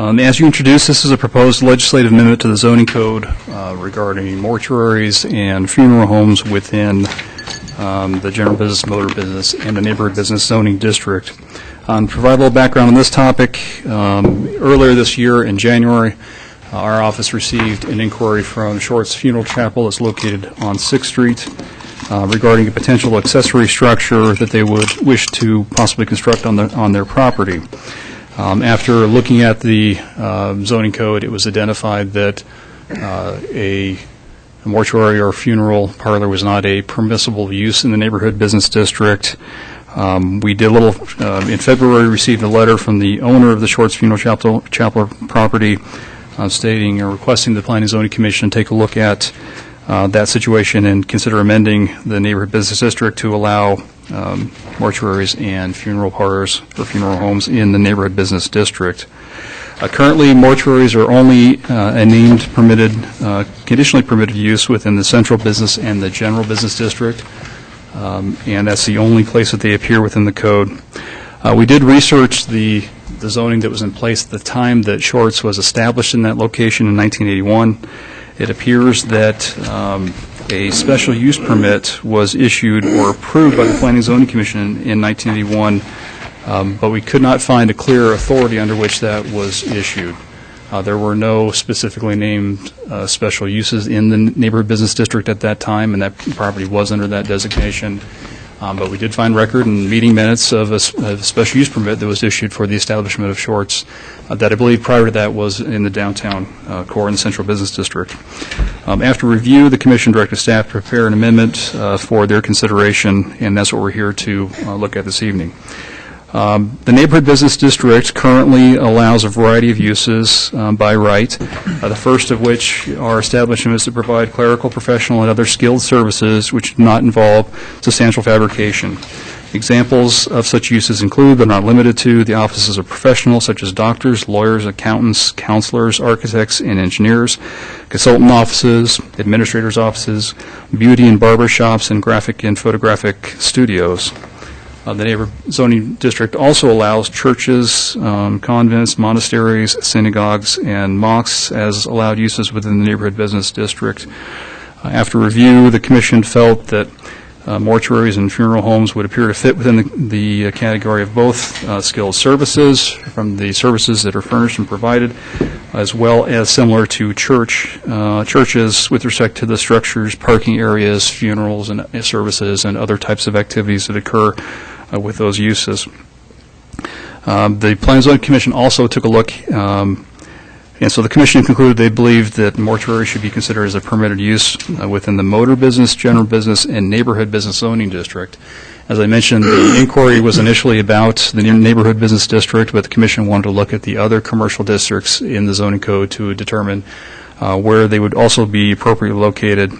As you introduced, this is a proposed legislative amendment to the zoning code regarding mortuaries and funeral homes within the general business, motor business, and the neighborhood business zoning district. To provide a little background on this topic, earlier this year in January, our office received an inquiry from Short's Funeral Chapel that's located on 6th Street regarding a potential accessory structure that they would wish to possibly construct on their property. After looking at the zoning code, it was identified that a mortuary or funeral parlor was not a permissible use in the neighborhood business district. We did a little, in February, received a letter from the owner of the Shorts Funeral Chapel property stating or requesting the Planning and Zoning Commission take a look at that situation and consider amending the neighborhood business district to allow mortuaries and funeral parlors or funeral homes in the neighborhood business district. Currently, mortuaries are only a named permitted, conditionally permitted use within the central business and the general business district, and that's the only place that they appear within the code. We did research the zoning that was in place at the time that Shorts was established in that location in 1981. It appears that a special use permit was issued or approved by the Planning and Zoning Commission in 1981, but we could not find a clear authority under which that was issued. There were no specifically named special uses in the neighborhood business district at that time, and that property was under that designation. But we did find record and meeting minutes of a special use permit that was issued for the establishment of Shorts that I believe prior to that was in the downtown core in the central business district. After review, the Commission directed staff to prepare an amendment for their consideration, and that's what we're here to look at this evening. The neighborhood business district currently allows a variety of uses by right, the first of which are establishments that provide clerical, professional, and other skilled services which do not involve substantial fabrication. Examples of such uses include, but not limited to, the offices of professionals such as doctors, lawyers, accountants, counselors, architects, and engineers, consultant offices, administrators' offices, beauty and barber shops, and graphic and photographic studios. The neighborhood zoning district also allows churches, convents, monasteries, synagogues, and mosques as allowed uses within the neighborhood business district. After review, the Commission felt that mortuaries and funeral homes would appear to fit within the category of both skilled services from the services that are furnished and provided, as well as similar to churches with respect to the structures, parking areas, funerals and services, and other types of activities that occur with those uses. The Planning and Zoning Commission also took a look, and so the Commission concluded they believed that mortuary should be considered as a permitted use within the motor business, general business, and neighborhood business zoning district. As I mentioned, the inquiry was initially about the neighborhood business district, but the Commission wanted to look at the other commercial districts in the zoning code to determine where they would also be appropriately located.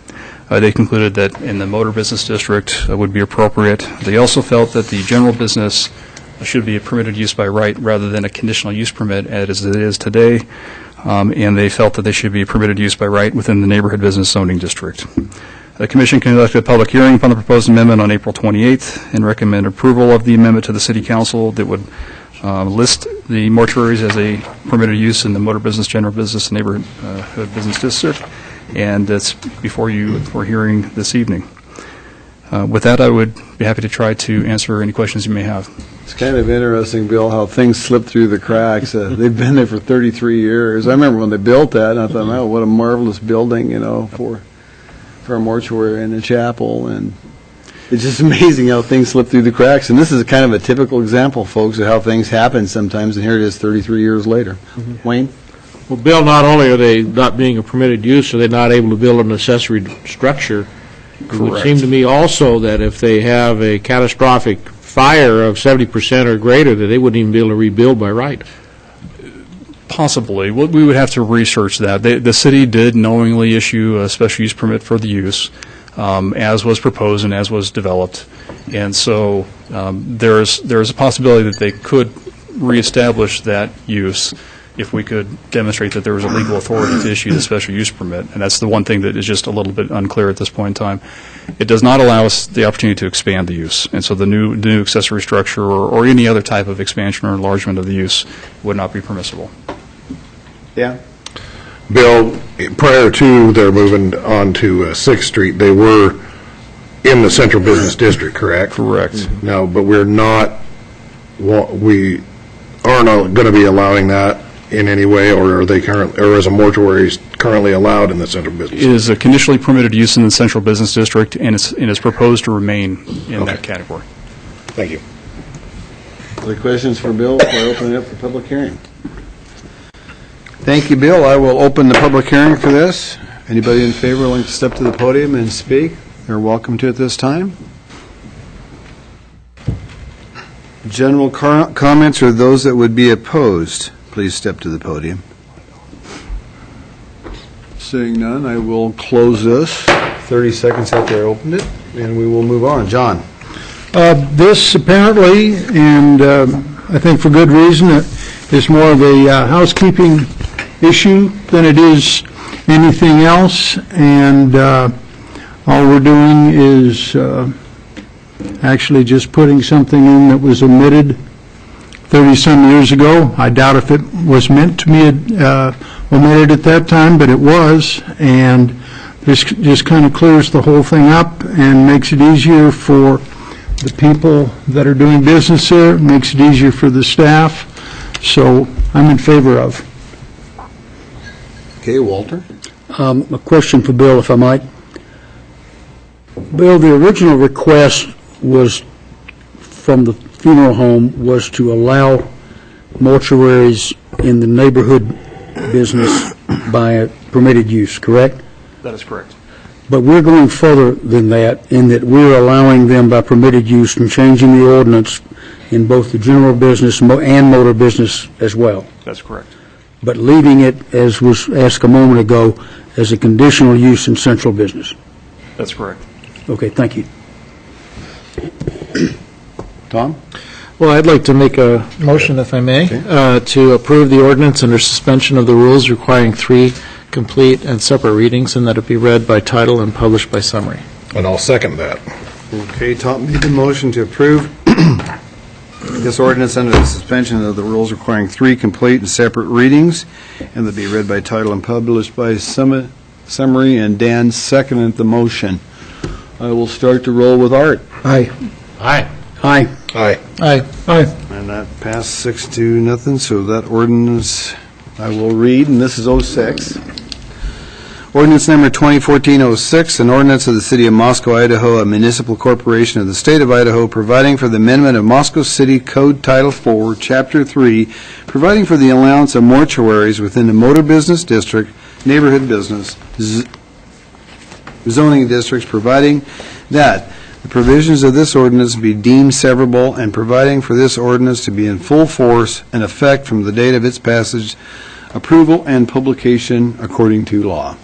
They concluded that in the motor business district would be appropriate. They also felt that the general business should be a permitted use by right rather than a conditional use permit as it is today, and they felt that they should be permitted use by right within the neighborhood business zoning district. The Commission conducted a public hearing upon the proposed amendment on April 28th and recommend approval of the amendment to the City Council that would list the mortuaries as a permitted use in the motor business, general business, and neighborhood business district, and that's before you for hearing this evening. With that, I would be happy to try to answer any questions you may have. It's kind of interesting, Bill, how things slip through the cracks. They've been there for 33 years. I remember when they built that, and I thought, oh, what a marvelous building, you know, for a mortuary and a chapel. And it's just amazing how things slip through the cracks. And this is kind of a typical example, folks, of how things happen sometimes. And here it is 33 years later. Mm-hmm. Wayne? Well, Bill, not only are they not being a permitted use, are they not able to build an accessory structure. Correct. It would seem to me also that if they have a catastrophic fire of 70% or greater, that they wouldn't even be able to rebuild by right. Possibly. We would have to research that. The city did knowingly issue a special use permit for the use, as was proposed and as was developed. And so there's a possibility that they could reestablish that use if we could demonstrate that there was a legal authority to issue the special use permit. And that's the one thing that is just a little bit unclear at this point in time. It does not allow us the opportunity to expand the use. And so the new accessory structure or any other type of expansion or enlargement of the use would not be permissible. Yeah. Bill, prior to their moving on to 6th Street, they were in the central business district, correct? Correct. No, but we aren't going to be allowing that in any way, or are they or is a mortuary currently allowed in the central business? It is a conditionally permitted use in the central business district, and it's proposed to remain in that category. Thank you. Other questions for Bill before I open it up for public hearing? Thank you, Bill. I will open the public hearing for this. Anybody in favor willing to step to the podium and speak? They're welcome to at this time. General comments or those that would be opposed, please step to the podium. Seeing none, I will close this 30 seconds after I opened it, and we will move on. John. This apparently, and I think for good reason, is more of a housekeeping issue than it is anything else, and all we're doing is actually just putting something in that was omitted 30-some years ago. I doubt if it was meant to be omitted at that time, but it was, and this just kind of clears the whole thing up and makes it easier for the people that are doing business there, makes it easier for the staff, so I'm in favor of. Okay, Walter. A question for Bill, if I might. Bill, the original request was from the funeral home was to allow mortuaries in the neighborhood business by a permitted use, correct? That is correct. But we're going further than that in that we're allowing them by permitted use and changing the ordinance in both the general business and motor business as well. That's correct. But leaving it, as was asked a moment ago, as a conditional use in central business. That's correct. Okay, thank you. Tom? Well, I'd like to make a motion, if I may, to approve the ordinance under suspension of the rules requiring 3 complete and separate readings, and that it be read by title and published by summary. And I'll second that. Okay, Tom made the motion to approve this ordinance under the suspension of the rules requiring 3 complete and separate readings, and that be read by title and published by summary, and Dan seconded the motion. I will start to roll with Art. Aye. Aye. Aye. Aye. Aye. Aye. And that passed 6-0, so that ordinance I will read, and this is 06. Ordinance number 2014-06, an ordinance of the City of Moscow, Idaho, a municipal corporation of the State of Idaho, providing for the amendment of Moscow City Code Title 4, Chapter 3, providing for the allowance of mortuaries within the motor business district, neighborhood business, zoning districts, providing that the provisions of this ordinance be deemed severable, and providing for this ordinance to be in full force and effect from the date of its passage, approval, and publication according to law.